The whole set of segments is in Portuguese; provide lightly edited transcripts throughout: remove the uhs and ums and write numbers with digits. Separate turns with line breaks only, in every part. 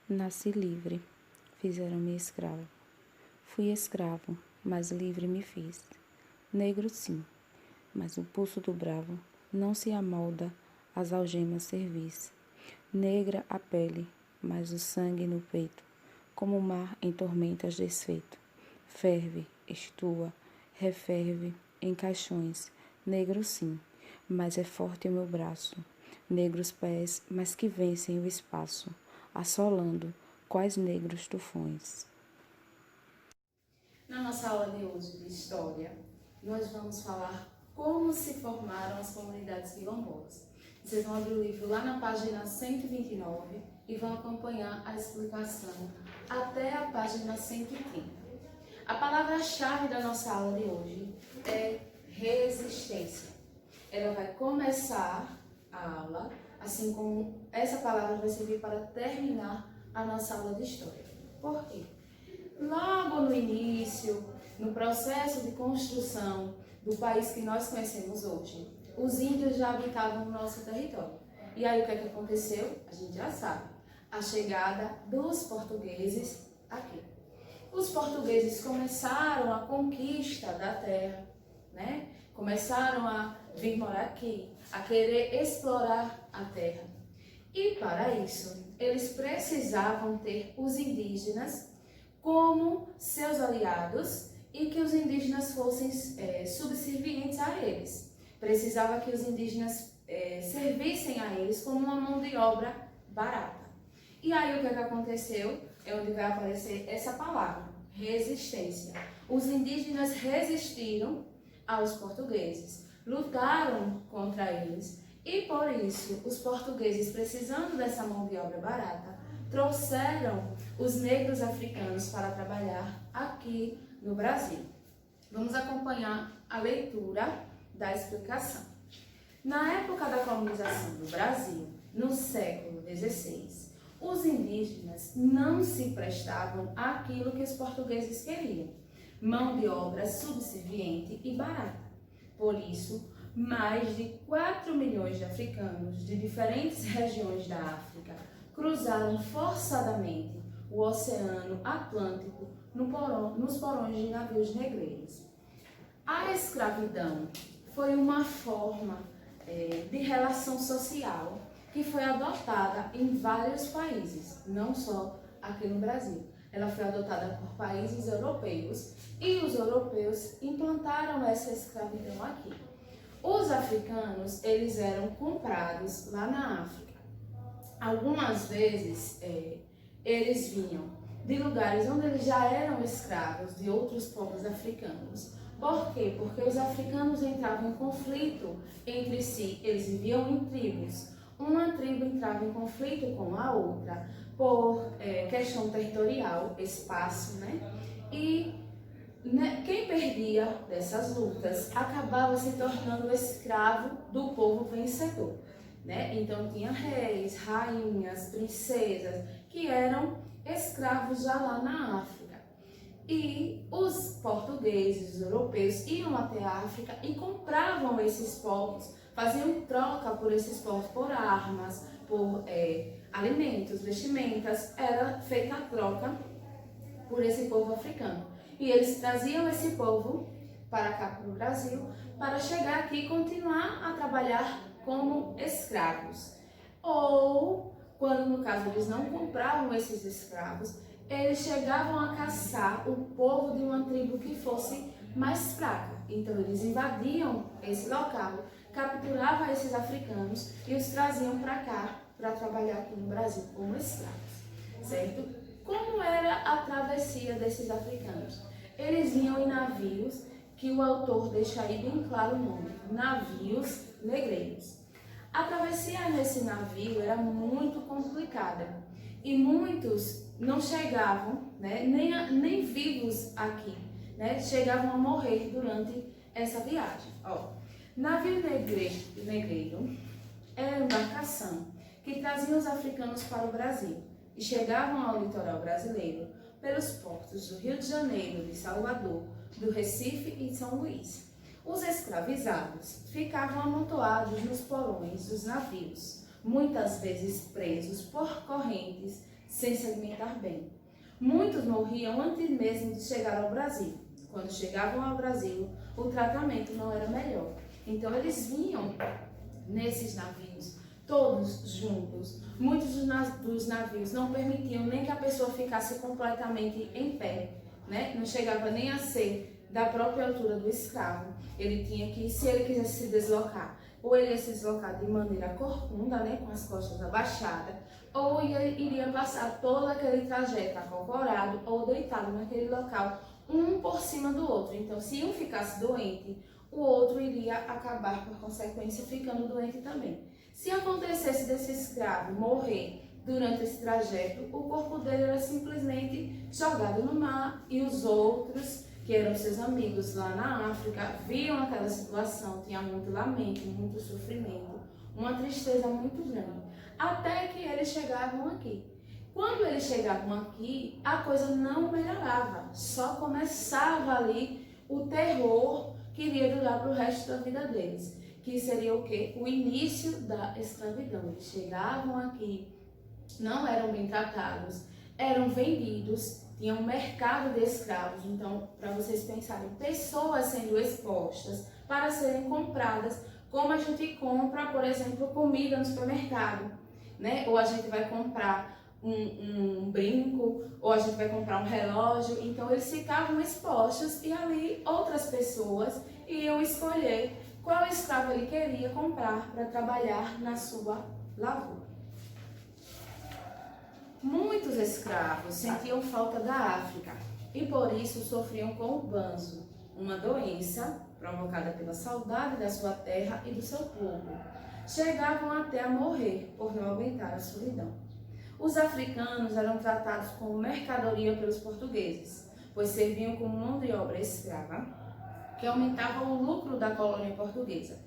Nasci livre, fizeram-me escravo. Fui escravo, mas livre me fiz. Negro sim, mas o pulso do bravo não se amolda às algemas cervis. Negra a pele, mas o sangue no peito, como o mar em tormentas desfeito. Ferve, estua, referve em caixões. Negro sim, mas é forte o meu braço. Negros pés, mas que vencem o espaço, assolando quais negros tufões.
Na nossa aula de hoje de História, nós vamos falar como se formaram as comunidades quilombolas. Vocês vão abrir o livro lá na página 129 e vão acompanhar a explicação até a página 130. A palavra-chave da nossa aula de hoje é resistência. Ela vai começar a aula, assim como essa palavra vai servir para terminar a nossa aula de História. Por quê? Logo no início, no processo de construção do país que nós conhecemos hoje, os índios já habitavam o nosso território. E aí o que é que aconteceu? A gente já sabe. A chegada dos portugueses aqui. Os portugueses começaram a conquista da terra, né? Começaram a vir morar aqui, a querer explorar a terra. E para isso, eles precisavam ter os indígenas como seus aliados e que os indígenas fossem subservientes a eles. Precisava que os indígenas servissem a eles como uma mão de obra barata. E aí o que aconteceu? É onde vai aparecer essa palavra, resistência. Os indígenas resistiram aos portugueses, lutaram contra eles e por isso os portugueses, precisando dessa mão de obra barata, trouxeram os negros africanos para trabalhar aqui no Brasil. Vamos acompanhar a leitura da explicação. Na época da colonização do Brasil, no século XVI, os indígenas não se prestavam àquilo que os portugueses queriam, mão de obra subserviente e barata. Por isso, mais de 4 milhões de africanos de diferentes regiões da África cruzaram forçadamente o Oceano Atlântico nos porões de navios negreiros. A escravidão foi uma forma de relação social que foi adotada em vários países, não só aqui no Brasil. Ela foi adotada por países europeus e os europeus implantaram essa escravidão aqui. Os africanos, eles eram comprados lá na África. Algumas vezes, eles vinham de lugares onde eles já eram escravos de outros povos africanos. Por quê? Porque os africanos entravam em conflito entre si, eles viviam em tribos. Uma tribo entrava em conflito com a outra por questão territorial, espaço, né? E quem perdia dessas lutas acabava se tornando escravo do povo vencedor, né? Então tinha reis, rainhas, princesas que eram escravos já lá na África. E os portugueses, os europeus, iam até a África e compravam esses povos, faziam troca por esses povos, por armas, por alimentos, vestimentas, era feita a troca por esse povo africano. E eles traziam esse povo para cá, para o Brasil, para chegar aqui e continuar a trabalhar como escravos. Ou, quando no caso eles não compravam esses escravos, eles chegavam a caçar o povo de uma tribo que fosse mais fraca. Então eles invadiam esse local, capturavam esses africanos e os traziam para cá para trabalhar aqui no Brasil como escravos, certo? Como era a travessia desses africanos? Eles vinham em navios que o autor deixa aí bem claro o nome, navios negreiros. A travessia nesse navio era muito complicada e muitos não chegavam, né, nem vivos aqui, né, chegavam a morrer durante essa viagem. Navio negreiro era uma embarcação que trazia os africanos para o Brasil e chegavam ao litoral brasileiro pelos portos do Rio de Janeiro, de Salvador, do Recife e de São Luís. Os escravizados ficavam amontoados nos porões dos navios, muitas vezes presos por correntes, sem se alimentar bem. Muitos morriam antes mesmo de chegar ao Brasil. Quando chegavam ao Brasil, o tratamento não era melhor. Então eles vinham nesses navios, todos juntos. Muitos dos navios não permitiam nem que a pessoa ficasse completamente em pé, né? Não chegava nem a ser da própria altura do escravo. Ele tinha que, se ele quisesse se deslocar, ou ele ia se deslocar de maneira corcunda, né, com as costas abaixadas, ou iria passar todo aquele trajeto acocorado ou deitado naquele local, um por cima do outro. Então, se um ficasse doente, o outro iria acabar, por consequência, ficando doente também. Se acontecesse desse escravo morrer durante esse trajeto, o corpo dele era simplesmente jogado no mar e os outros, que eram seus amigos lá na África, viam aquela situação, tinha muito lamento, muito sofrimento, uma tristeza muito grande, até que eles chegavam aqui. Quando eles chegavam aqui, a coisa não melhorava, só começava ali o terror que iria durar para o resto da vida deles, que seria o quê? O início da escravidão. Eles chegavam aqui, não eram bem tratados, eram vendidos, tinha um mercado de escravos. Então, para vocês pensarem, pessoas sendo expostas para serem compradas, como a gente compra, por exemplo, comida no supermercado, né? Ou a gente vai comprar um brinco, ou a gente vai comprar um relógio. Então, eles ficavam expostos e ali outras pessoas iam escolher qual escravo ele queria comprar para trabalhar na sua lavoura. Muitos escravos sentiam falta da África e por isso sofriam com o banzo, uma doença provocada pela saudade da sua terra e do seu povo. Chegavam até a morrer por não aguentar a solidão. Os africanos eram tratados como mercadoria pelos portugueses, pois serviam como mão de obra escrava, que aumentava o lucro da colônia portuguesa.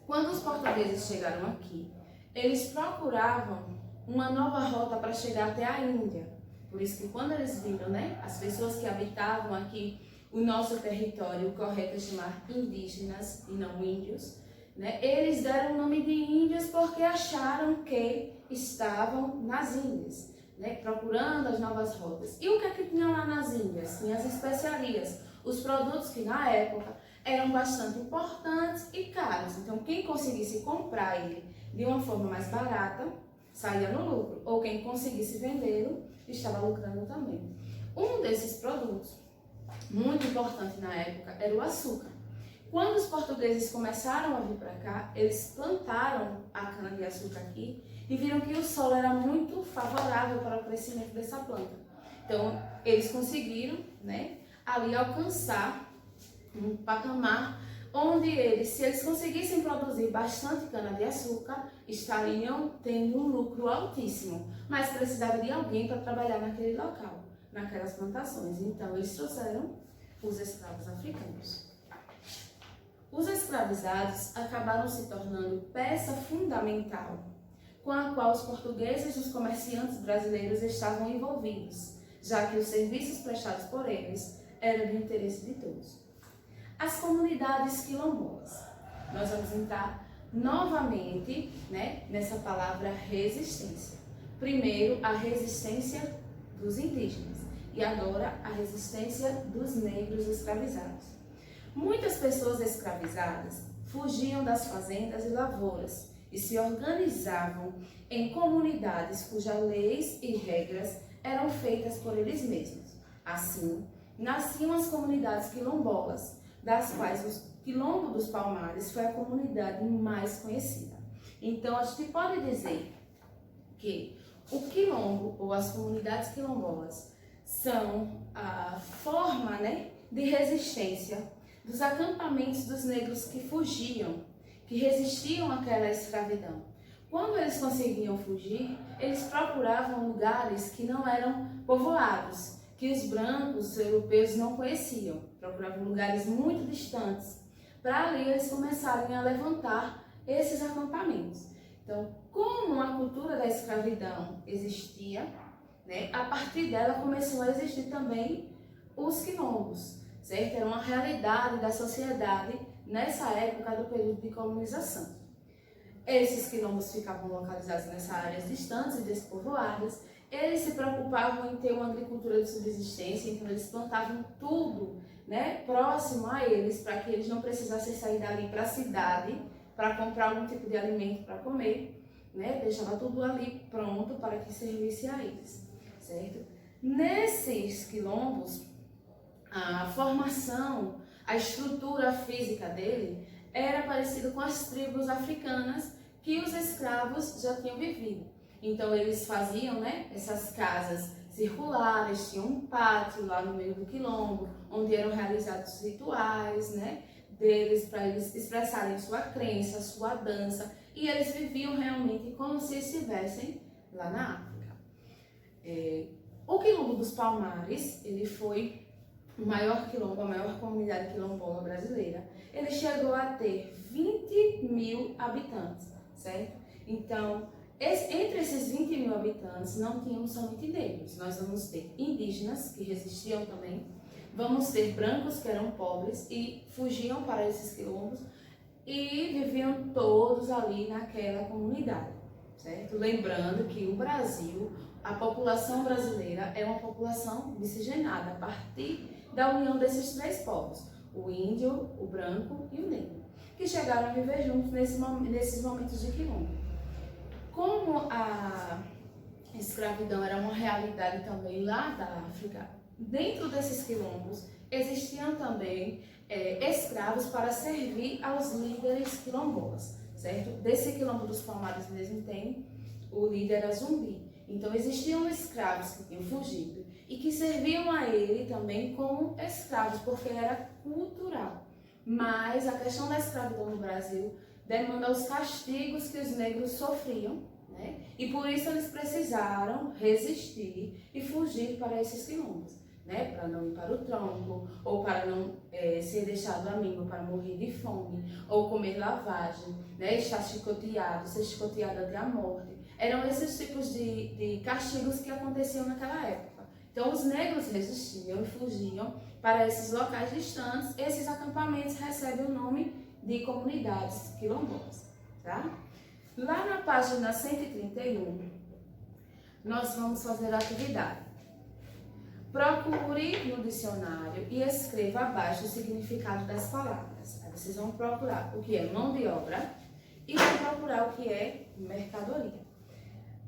Quando os portugueses chegaram aqui, eles procuravam uma nova rota para chegar até a Índia. Por isso que quando eles viram, né, as pessoas que habitavam aqui o nosso território, o correto é chamar indígenas e não índios, né, eles deram o nome de índios porque acharam que estavam nas Índias, né, procurando as novas rotas. E o que é que tinha lá nas Índias? Tinha as especiarias, os produtos que na época eram bastante importantes e caros. Então, quem conseguisse comprar ele de uma forma mais barata, saía no lucro, ou quem conseguisse vendê-lo, estava lucrando também. Um desses produtos, muito importante na época, era o açúcar. Quando os portugueses começaram a vir para cá, eles plantaram a cana-de-açúcar aqui e viram que o solo era muito favorável para o crescimento dessa planta. Então, eles conseguiram, né, ali alcançar um patamar onde eles, se eles conseguissem produzir bastante cana-de-açúcar, estariam tendo um lucro altíssimo, mas precisava de alguém para trabalhar naquele local, naquelas plantações. Então, eles trouxeram os escravos africanos. Os escravizados acabaram se tornando peça fundamental com a qual os portugueses e os comerciantes brasileiros estavam envolvidos, já que os serviços prestados por eles eram de interesse de todos. As comunidades quilombolas. Nós vamos entrar novamente, né, nessa palavra resistência. Primeiro, a resistência dos indígenas e agora a resistência dos negros escravizados. Muitas pessoas escravizadas fugiam das fazendas e lavouras e se organizavam em comunidades cujas leis e regras eram feitas por eles mesmos. Assim, nasciam as comunidades quilombolas, das quais o Quilombo dos Palmares foi a comunidade mais conhecida. Então, a gente pode dizer que o quilombo, ou as comunidades quilombolas, são a forma, né, de resistência dos acampamentos dos negros que fugiam, que resistiam àquela escravidão. Quando eles conseguiam fugir, eles procuravam lugares que não eram povoados, que os brancos, os europeus não conheciam. Procuravam lugares muito distantes, para ali eles começarem a levantar esses acampamentos. Então, como a cultura da escravidão existia, né, a partir dela começou a existir também os quilombos, certo? Era uma realidade da sociedade nessa época do período de colonização. Esses quilombos ficavam localizados nessas áreas distantes e despovoadas. Eles se preocupavam em ter uma agricultura de subsistência, então eles plantavam tudo, né, próximo a eles, para que eles não precisassem sair dali para a cidade para comprar algum tipo de alimento para comer, né, deixava tudo ali pronto para que servisse a eles, certo? Nesses quilombos, a formação, a estrutura física dele era parecida com as tribos africanas que os escravos já tinham vivido. Então eles faziam, né, essas casas circulares, tinham um pátio lá no meio do quilombo, onde eram realizados rituais, né, deles para eles expressarem sua crença, sua dança, e eles viviam realmente como se estivessem lá na África. O Quilombo dos Palmares, ele foi o maior quilombo, a maior comunidade quilombola brasileira. Ele chegou a ter 20 mil habitantes, certo? Então, entre esses 20 mil habitantes, não tínhamos somente negros. Nós vamos ter indígenas, que resistiam também. Vamos ter brancos, que eram pobres e fugiam para esses quilombos. E viviam todos ali naquela comunidade, certo? Lembrando que o Brasil, a população brasileira é uma população miscigenada, a partir da união desses três povos, o índio, o branco e o negro, que chegaram a viver juntos nesses momentos de quilombo. Como a escravidão era uma realidade também lá da África, dentro desses quilombos existiam também escravos para servir aos líderes quilombolas, certo? Desse quilombo dos Palmares mesmo tem o líder Azumbi. Então existiam escravos que tinham fugido e que serviam a ele também como escravos, porque era cultural. Mas a questão da escravidão no Brasil demanda os castigos que os negros sofriam, né? E por isso eles precisaram resistir e fugir para esses quilombos, né? Para não ir para o tronco, ou para não ser deixado amigo, para morrer de fome, ou comer lavagem, né? Estar chicoteado, ser chicoteado até a morte. Eram esses tipos de castigos que aconteciam naquela época. Então os negros resistiam e fugiam para esses locais distantes. Esses acampamentos recebem o nome de comunidades quilombolas, tá? Lá na página 131, nós vamos fazer a atividade. Procure no dicionário e escreva abaixo o significado das palavras. Aí vocês vão procurar o que é mão de obra e vão procurar o que é mercadoria.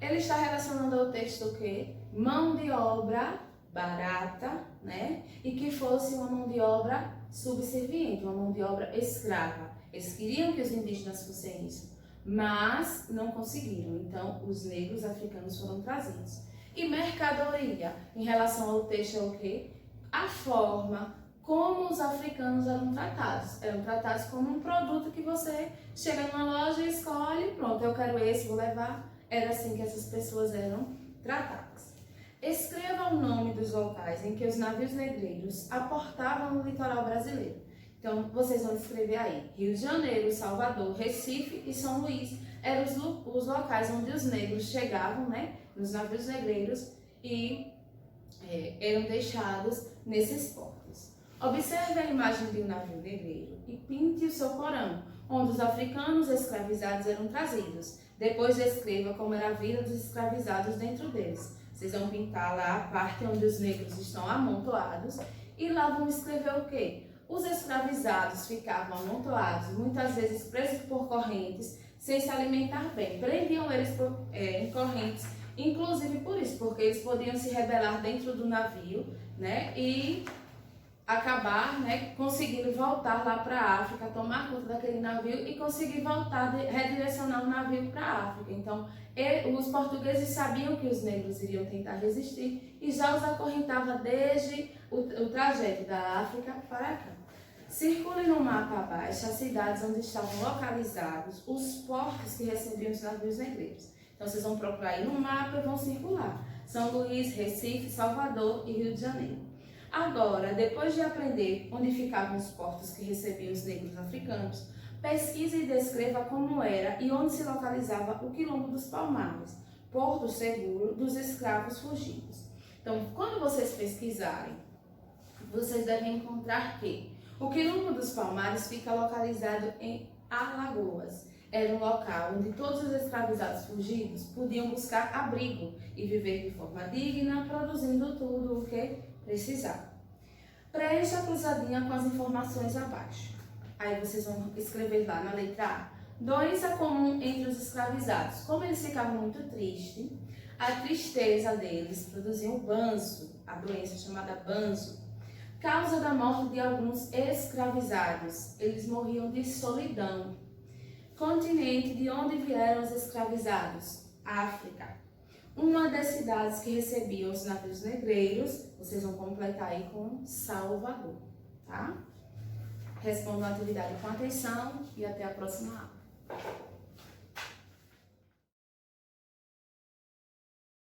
Ele está relacionando ao texto o quê? Mão de obra barata, né? E que fosse uma mão de obra subserviente, uma mão de obra escrava. Eles queriam que os indígenas fossem isso, mas não conseguiram. Então, os negros africanos foram trazidos. E mercadoria, em relação ao texto, é o quê? A forma como os africanos eram tratados. Eram tratados como um produto que você chega numa loja e escolhe, pronto, eu quero esse, vou levar. Era assim que essas pessoas eram tratadas. Escreva o nome dos locais em que os navios negreiros aportavam no litoral brasileiro. Então, vocês vão escrever aí: Rio de Janeiro, Salvador, Recife e São Luís eram os locais onde os negros chegavam, né, nos navios negreiros e eram deixados nesses portos. Observe a imagem de um navio negreiro e pinte o seu porão, onde os africanos escravizados eram trazidos. Depois descreva como era a vida dos escravizados dentro deles. Vocês vão pintar lá a parte onde os negros estão amontoados e lá vão escrever o quê? Os escravizados ficavam amontoados, muitas vezes presos por correntes, sem se alimentar bem. Prendiam eles em correntes, inclusive por isso, porque eles podiam se rebelar dentro do navio, né, e acabar, né, conseguindo voltar lá para a África, tomar conta daquele navio e conseguir voltar, redirecionar o navio para a África. Então, os portugueses sabiam que os negros iriam tentar resistir e já os acorrentava desde o trajeto da África para cá. Circule no mapa abaixo as cidades onde estavam localizados os portos que recebiam os navios negreiros. Então, vocês vão procurar aí no mapa e vão circular. São Luís, Recife, Salvador e Rio de Janeiro. Agora, depois de aprender onde ficavam os portos que recebiam os negros africanos, pesquise e descreva como era e onde se localizava o Quilombo dos Palmares, porto seguro dos escravos fugidos. Então, quando vocês pesquisarem, vocês devem encontrar que o Quilombo dos Palmares fica localizado em Alagoas. era um local onde todos os escravizados fugidos podiam buscar abrigo e viver de forma digna, produzindo tudo o que precisavam. Preste a cruzadinha com as informações abaixo. Aí vocês vão escrever lá na letra A. Doença comum entre os escravizados. Como eles ficavam muito tristes, a tristeza deles produzia um banzo, a doença chamada banzo. Causa da morte de alguns escravizados. Eles morriam de solidão. Continente de onde vieram os escravizados? África. Uma das cidades que recebia os navios negreiros, vocês vão completar aí com Salvador, tá? Respondam a atividade com atenção e até a próxima aula.